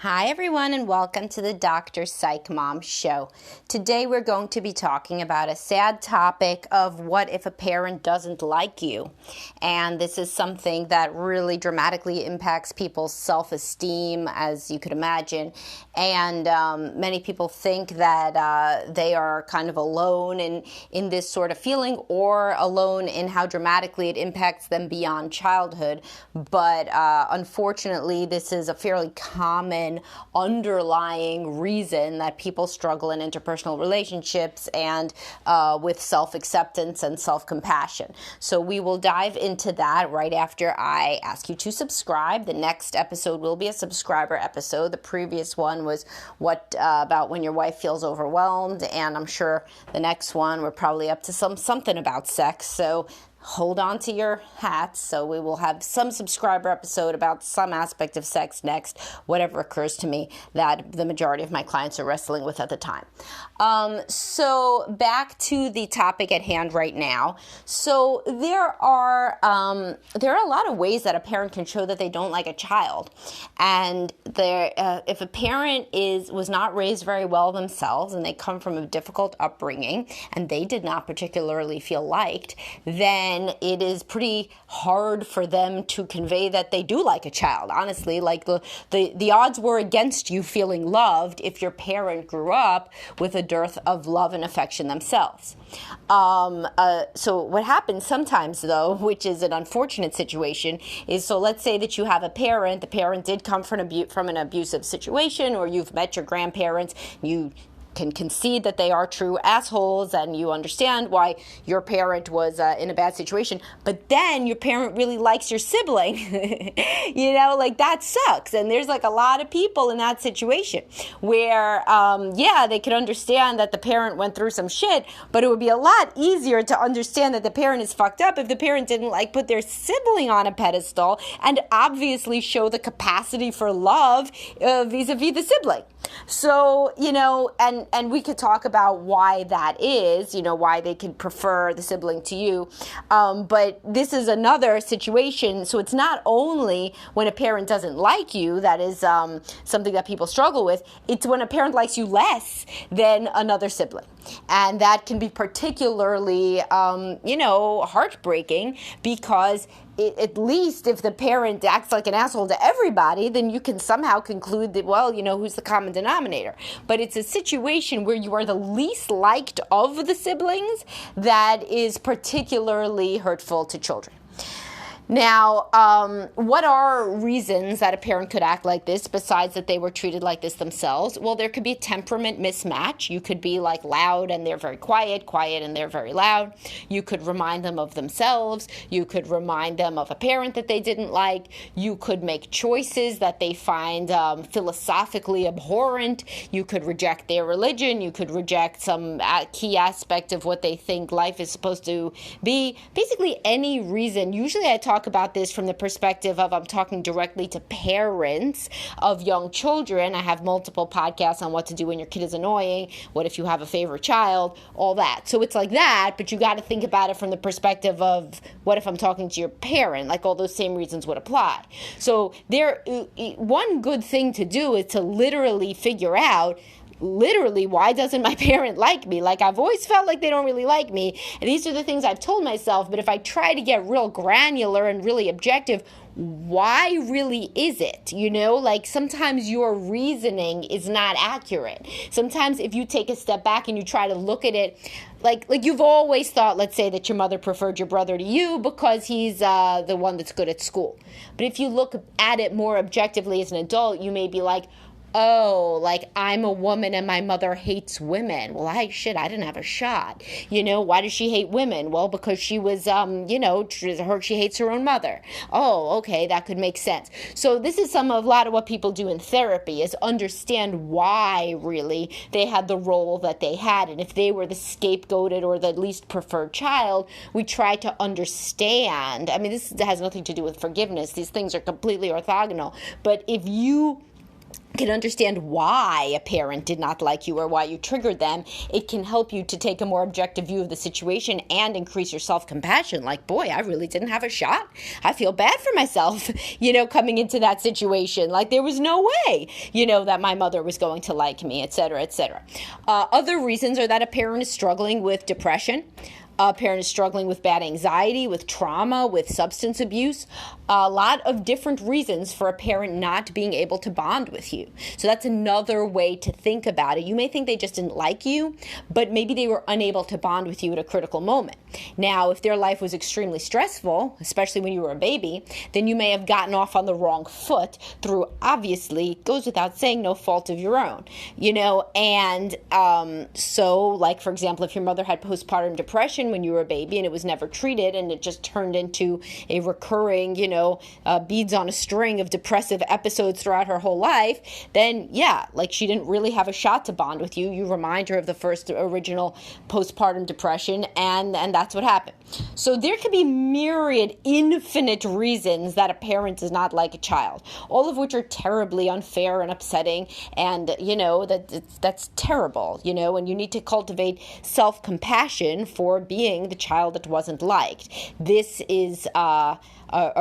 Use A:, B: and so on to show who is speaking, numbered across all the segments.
A: Hi everyone and welcome to the Dr. Psych Mom Show. Today we're going to be talking about a sad topic of what if a parent doesn't like you. And this is something that really dramatically impacts people's self-esteem, as you could imagine. And many people think that they are kind of alone in this sort of feeling, or alone in how dramatically it impacts them beyond childhood. But unfortunately, this is a fairly common underlying reason that people struggle in interpersonal relationships and with self-acceptance and self-compassion. So we will dive into that right after I ask you to subscribe. The next episode will be a subscriber episode. The previous one was about when your wife feels overwhelmed, and I'm sure the next one we're probably up to something about sex. So hold on to your hats. So we will have some subscriber episode about some aspect of sex next, whatever occurs to me that the majority of my clients are wrestling with at the time. So back to the topic at hand right now. So there are a lot of ways that a parent can show that they don't like a child. And if a parent was not raised very well themselves and they come from a difficult upbringing and they did not particularly feel liked, then it is pretty hard for them to convey that they do like a child. Honestly, like the odds were against you feeling loved if your parent grew up with a dearth of love and affection themselves. So what happens sometimes, though, which is an unfortunate situation, is so let's say that you have the parent did come from an abusive situation, or you've met your grandparents, you can concede that they are true assholes and you understand why your parent was in a bad situation, but then your parent really likes your sibling. That sucks. And there's a lot of people in that situation where they could understand that the parent went through some shit, but it would be a lot easier to understand that the parent is fucked up if the parent didn't put their sibling on a pedestal and obviously show the capacity for love vis-a-vis the sibling. So, and we could talk about why that is, why they could prefer the sibling to you. But this is another situation. So it's not only when a parent doesn't like you that is something that people struggle with. It's when a parent likes you less than another sibling. And that can be particularly, heartbreaking, because at least if the parent acts like an asshole to everybody, then you can somehow conclude that, who's the common denominator. But it's a situation where you are the least liked of the siblings that is particularly hurtful to children. Now, what are reasons that a parent could act like this besides that they were treated like this themselves? Well, there could be a temperament mismatch. You could be loud and they're very quiet and they're very loud. You could remind them of themselves. You could remind them of a parent that they didn't like. You could make choices that they find philosophically abhorrent. You could reject their religion. You could reject some key aspect of what they think life is supposed to be. Basically, any reason. Usually I talk about this from the perspective of I'm talking directly to parents of young children. I have multiple podcasts on what to do when your kid is annoying, what if you have a favorite child, all that. So it's like that, but you got to think about it from the perspective of what if I'm talking to your parent, all those same reasons would apply. So one good thing to do is to literally figure out why doesn't my parent like me? I've always felt like they don't really like me. And these are the things I've told myself. But if I try to get real granular and really objective, why really is it? Sometimes your reasoning is not accurate. Sometimes if you take a step back and you try to look at it, like you've always thought, let's say that your mother preferred your brother to you because he's the one that's good at school. But if you look at it more objectively as an adult, you may be like, I'm a woman and my mother hates women. Well, I didn't have a shot. Why does she hate women? Well, because she was, she hates her own mother. Oh, okay, that could make sense. So this is a lot of what people do in therapy, is understand why really they had the role that they had. And if they were the scapegoated or the least preferred child, we try to understand. I mean, this has nothing to do with forgiveness. These things are completely orthogonal. But if you can understand why a parent did not like you or why you triggered them, it can help you to take a more objective view of the situation and increase your self-compassion. Like, boy, I really didn't have a shot. I feel bad for myself, coming into that situation. Like, there was no way, that my mother was going to like me, et cetera, et cetera. Other reasons are that a parent is struggling with depression. A parent is struggling with bad anxiety, with trauma, with substance abuse. A lot of different reasons for a parent not being able to bond with you. So that's another way to think about it. You may think they just didn't like you, but maybe they were unable to bond with you at a critical moment. Now, if their life was extremely stressful, especially when you were a baby, then you may have gotten off on the wrong foot through, obviously, it goes without saying, no fault of your own, and so, like, for example, if your mother had postpartum depression when you were a baby and it was never treated and it just turned into a recurring, beads on a string of depressive episodes throughout her whole life, then yeah, like she didn't really have a shot to bond with you. You remind her of the first original postpartum depression and that's what happened. So there could be myriad, infinite reasons that a parent does not like a child, all of which are terribly unfair and upsetting, and that's terrible, and you need to cultivate self-compassion for being the child that wasn't liked. This is a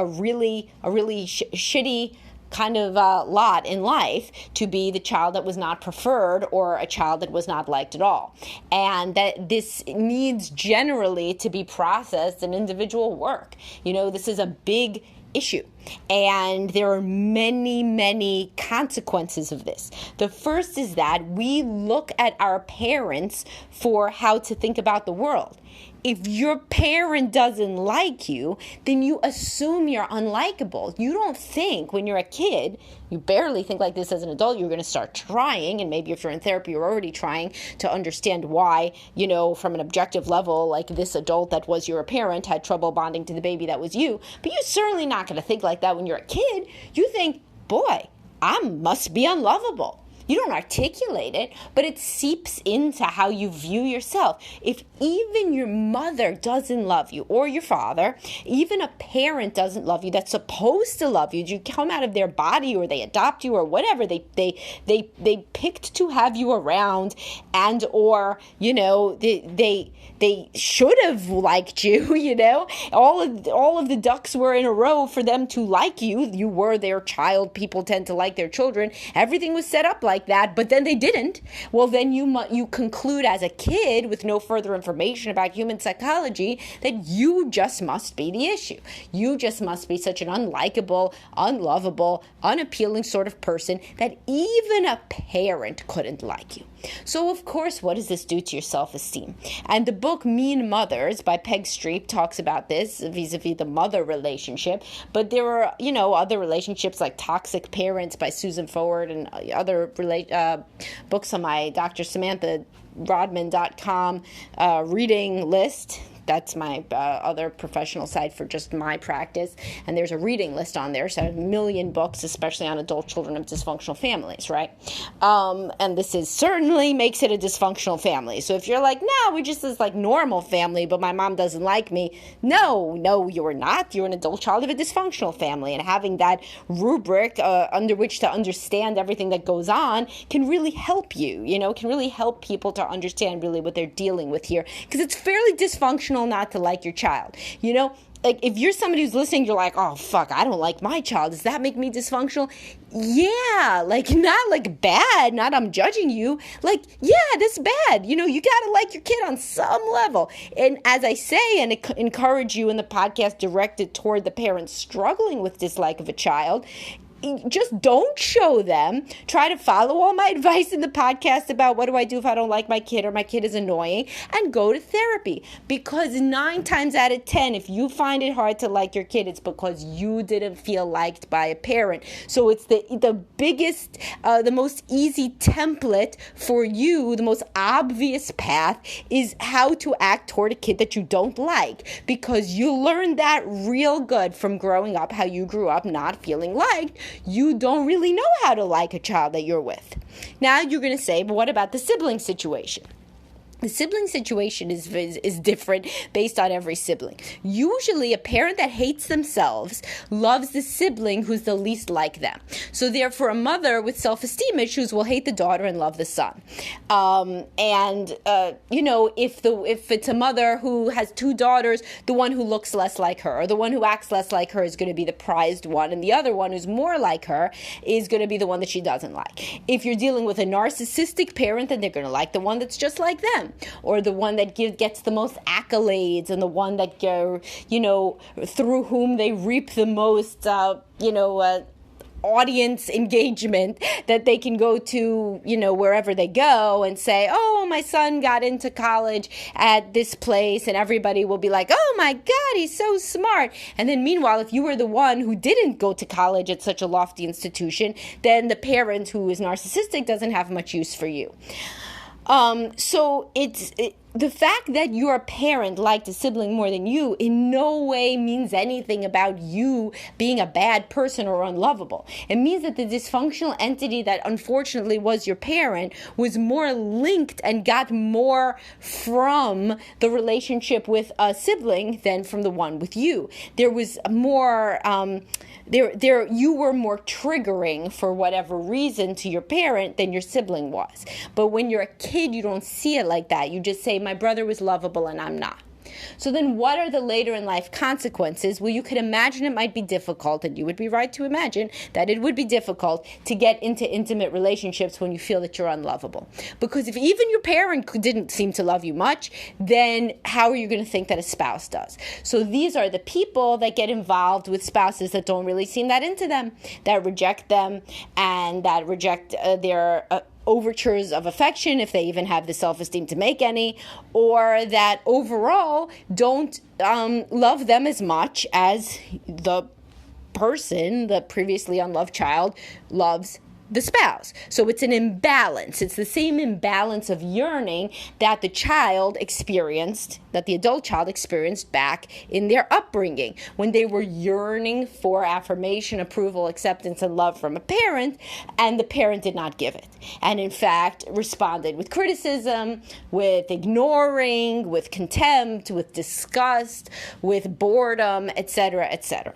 A: really shitty kind of lot in life to be the child that was not preferred or a child that was not liked at all. And that this needs generally to be processed in individual work. This is a big issue. And there are many, many consequences of this. The first is that we look at our parents for how to think about the world. If your parent doesn't like you, then you assume you're unlikable. You don't think when you're a kid, you barely think like this as an adult, you're going to start trying. And maybe if you're in therapy, you're already trying to understand why, from an objective level, like this adult that was your parent had trouble bonding to the baby that was you. But you're certainly not going to think like that when you're a kid. You think, boy, I must be unlovable. You don't articulate it, but it seeps into how you view yourself. If even your mother doesn't love you, or your father, even a parent doesn't love you that's supposed to love you, you come out of their body or they adopt you or whatever, they picked to have you around, and or they should have liked you, all of the ducks were in a row for them to like you. You were their child. People tend to like their children. Everything was set up like that, but then they didn't. Well, then you conclude as a kid with no further information about human psychology that you just must be the issue. You just must be such an unlikable, unlovable, unappealing sort of person that even a parent couldn't like you. So, of course, what does this do to your self-esteem? And the book Mean Mothers by Peg Streep talks about this vis-a-vis the mother relationship. But there are, other relationships like Toxic Parents by Susan Forward and other books on my drsamantharodman.com reading list. That's my other professional site for just my practice. And there's a reading list on there. So I have a million books, especially on adult children of dysfunctional families, right? And this certainly makes it a dysfunctional family. So if you're like, no, we're just this like normal family, but my mom doesn't like me. No, you're not. You're an adult child of a dysfunctional family. And having that rubric under which to understand everything that goes on can really help you, can really help people to understand really what they're dealing with here. Because it's fairly dysfunctional not to like your child. Like if you're somebody who's listening, you're like, oh, fuck, I don't like my child. Does that make me dysfunctional? Yeah, like not like bad, not I'm judging you. Like, yeah, that's bad. You got to like your kid on some level. And as I say and encourage you in the podcast directed toward the parents struggling with dislike of a child, just don't show them. Try to follow all my advice in the podcast about what do I do if I don't like my kid or my kid is annoying, and go to therapy. Because 9 times out of 10, if you find it hard to like your kid, it's because you didn't feel liked by a parent. So it's the biggest, the most easy template for you, the most obvious path is how to act toward a kid that you don't like. Because you learned that real good from growing up, how you grew up not feeling liked. You don't really know how to like a child that you're with. Now you're going to say, but what about the sibling situation? The sibling situation is different based on every sibling. Usually, a parent that hates themselves loves the sibling who's the least like them. So therefore, a mother with self-esteem issues will hate the daughter and love the son. If it's a mother who has two daughters, the one who looks less like her, or the one who acts less like her is going to be the prized one, and the other one who's more like her is going to be the one that she doesn't like. If you're dealing with a narcissistic parent, then they're going to like the one that's just like them, or the one that gets the most accolades, and the one that through whom they reap the most audience engagement, that they can go to wherever they go and say, oh, my son got into college at this place, and everybody will be like, oh my God, he's so smart. And then meanwhile, if you were the one who didn't go to college at such a lofty institution, then the parent who is narcissistic doesn't have much use for you. The fact that your parent liked a sibling more than you in no way means anything about you being a bad person or unlovable. It means that the dysfunctional entity that unfortunately was your parent was more linked and got more from the relationship with a sibling than from the one with you. There was more... you were more triggering for whatever reason to your parent than your sibling was. But when you're a kid, you don't see it like that. You just say, my brother was lovable and I'm not. So then what are the later in life consequences? Well, you could imagine it might be difficult, and you would be right to imagine that it would be difficult to get into intimate relationships when you feel that you're unlovable. Because if even your parent didn't seem to love you much, then how are you going to think that a spouse does? So these are the people that get involved with spouses that don't really seem that into them, that reject them, and that reject their overtures of affection, if they even have the self-esteem to make any, or that overall don't love them as much as the person, the previously unloved child, loves the spouse. So it's an imbalance. It's the same imbalance of yearning that the child experienced, that the adult child experienced back in their upbringing, when they were yearning for affirmation, approval, acceptance, and love from a parent, and the parent did not give it. And in fact, responded with criticism, with ignoring, with contempt, with disgust, with boredom, etc., etc.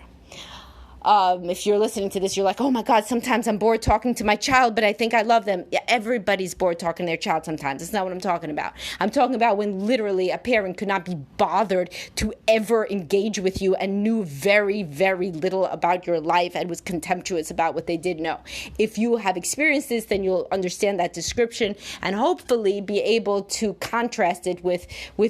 A: If you're listening to this, you're like, oh my God, sometimes I'm bored talking to my child, but I think I love them. Yeah, everybody's bored talking to their child sometimes. That's not what I'm talking about. I'm talking about when literally a parent could not be bothered to ever engage with you and knew very, very little about your life and was contemptuous about what they did know. If you have experienced this, then you'll understand that description and hopefully be able to contrast it with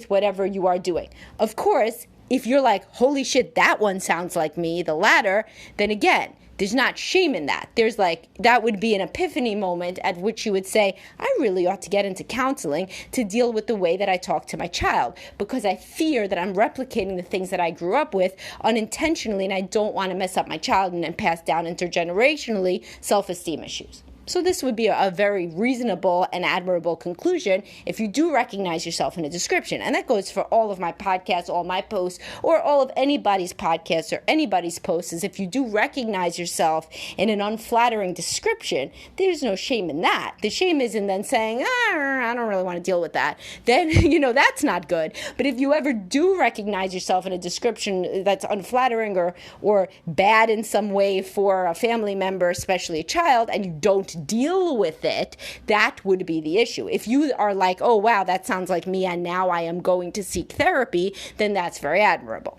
A: whatever you are doing. Of course, if you're like, holy shit, that one sounds like me, the latter, then again, there's not shame in that. There's like, that would be an epiphany moment at which you would say, I really ought to get into counseling to deal with the way that I talk to my child, because I fear that I'm replicating the things that I grew up with unintentionally, and I don't want to mess up my child and then pass down intergenerationally self-esteem issues. So this would be a very reasonable and admirable conclusion if you do recognize yourself in a description. And that goes for all of my podcasts, all my posts, or all of anybody's podcasts or anybody's posts, is if you do recognize yourself in an unflattering description, there's no shame in that. The shame is in then saying, I don't really want to deal with that. Then, that's not good. But if you ever do recognize yourself in a description that's unflattering or bad in some way for a family member, especially a child, and you don't deal with it, that would be the issue. If you are like, oh wow, that sounds like me and now I am going to seek therapy, then that's very admirable.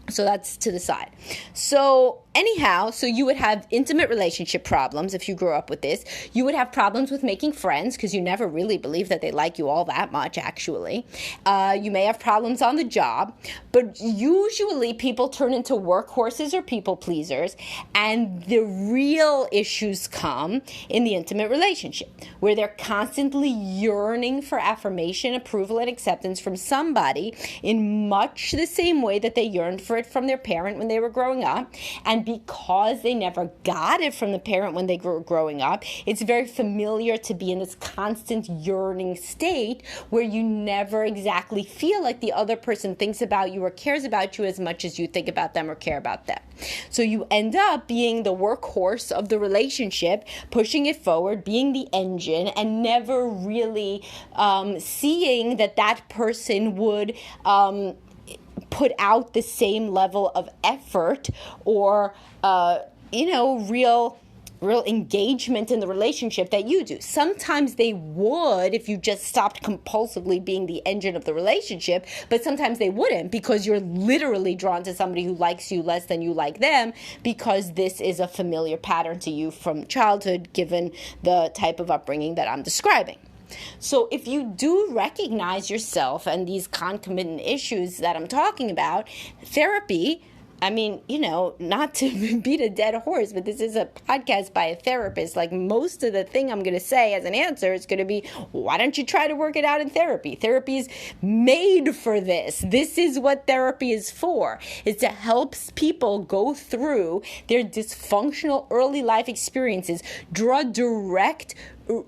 A: So that's to the side. So anyhow, so you would have intimate relationship problems if you grew up with this. You would have problems with making friends because you never really believe that they like you all that much, actually. You may have problems on the job, but usually people turn into workhorses or people pleasers, and the real issues come in the intimate relationship, where they're constantly yearning for affirmation, approval, and acceptance from somebody in much the same way that they yearned for it from their parent when they were growing up. And because they never got it from the parent when they were growing up, it's very familiar to be in this constant yearning state where you never exactly feel like the other person thinks about you or cares about you as much as you think about them or care about them. So you end up being the workhorse of the relationship, pushing it forward, being the engine, and never really seeing that person would put out the same level of effort or, real engagement in the relationship that you do. Sometimes they would if you just stopped compulsively being the engine of the relationship, but sometimes they wouldn't because you're literally drawn to somebody who likes you less than you like them because this is a familiar pattern to you from childhood given the type of upbringing that I'm describing. So if you do recognize yourself and these concomitant issues that I'm talking about, therapy, not to beat a dead horse, but this is a podcast by a therapist. Like most of the thing I'm going to say as an answer is going to be, why don't you try to work it out in therapy? Therapy is made for this. This is what therapy is for. It's to help people go through their dysfunctional early life experiences, draw direct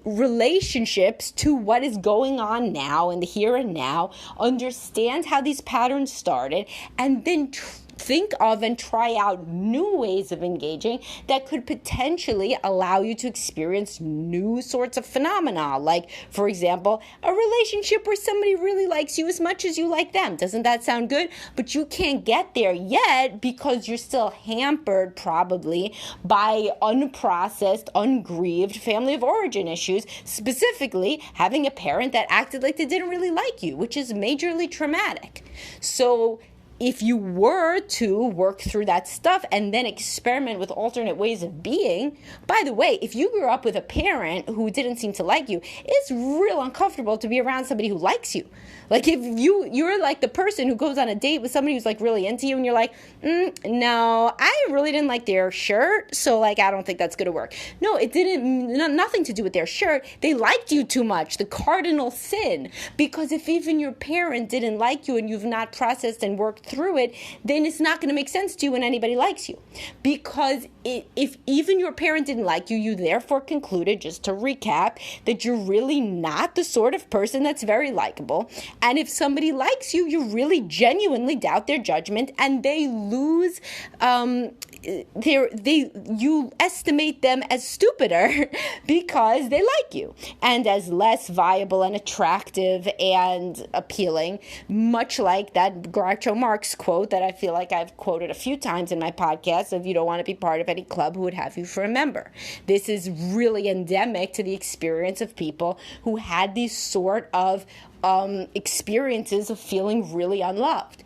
A: relationships to what is going on now in the here and now, understand how these patterns started, and then think of and try out new ways of engaging that could potentially allow you to experience new sorts of phenomena. Like, for example, a relationship where somebody really likes you as much as you like them. Doesn't that sound good? But you can't get there yet because you're still hampered probably by unprocessed, ungrieved family of origin issues, specifically having a parent that acted like they didn't really like you, which is majorly traumatic. So if you were to work through that stuff and then experiment with alternate ways of being, by the way, if you grew up with a parent who didn't seem to like you, it's real uncomfortable to be around somebody who likes you. Like if you're like the person who goes on a date with somebody who's like really into you and you're like, no, I really didn't like their shirt, so like I don't think that's going to work. No, it didn't, nothing to do with their shirt. They liked you too much, the cardinal sin. Because if even your parent didn't like you and you've not processed and worked through it, then it's not going to make sense to you when anybody likes you. Because if even your parent didn't like you, you therefore concluded, just to recap, that you're really not the sort of person that's very likable. And if somebody likes you, you really genuinely doubt their judgment and they lose you estimate them as stupider because they like you and as less viable and attractive and appealing, much like that Groucho Marx quote that I feel like I've quoted a few times in my podcast of, you don't want to be part of any club who would have you for a member. This is really endemic to the experience of people who had these sort of experiences of feeling really unloved.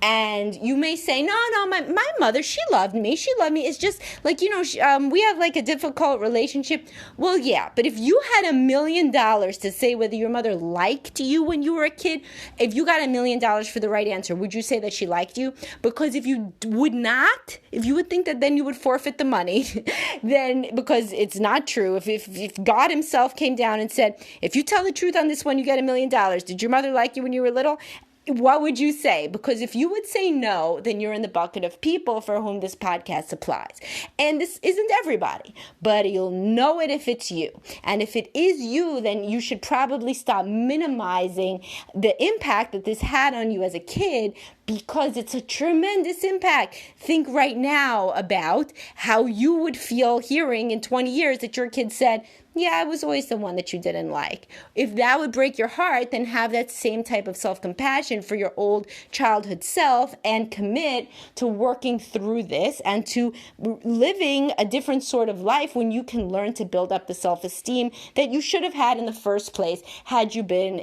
A: And you may say, no, my mother, she loved me. It's just like, we have like a difficult relationship. Well, yeah, but if you had $1 million to say whether your mother liked you when you were a kid, if you got $1 million for the right answer, would you say that she liked you? Because if you would not, if you would think that then you would forfeit the money, then because it's not true. If God himself came down and said, if you tell the truth on this one, you get $1 million. Did your mother like you when you were little? What would you say? Because if you would say no, then you're in the bucket of people for whom this podcast applies. And this isn't everybody, but you'll know it if it's you. And if it is you, then you should probably stop minimizing the impact that this had on you as a kid, because it's a tremendous impact. Think right now about how you would feel hearing in 20 years that your kid said, yeah, I was always the one that you didn't like. If that would break your heart, then have that same type of self-compassion for your old childhood self and commit to working through this and to living a different sort of life when you can learn to build up the self-esteem that you should have had in the first place had you been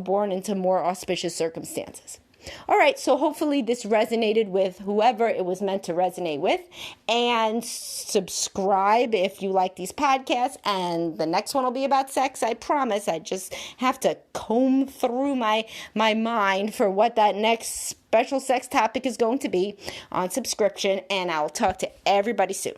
A: born into more auspicious circumstances. All right, so hopefully this resonated with whoever it was meant to resonate with, and subscribe if you like these podcasts, and the next one will be about sex, I promise. I just have to comb through my mind for what that next special sex topic is going to be on subscription, and I'll talk to everybody soon.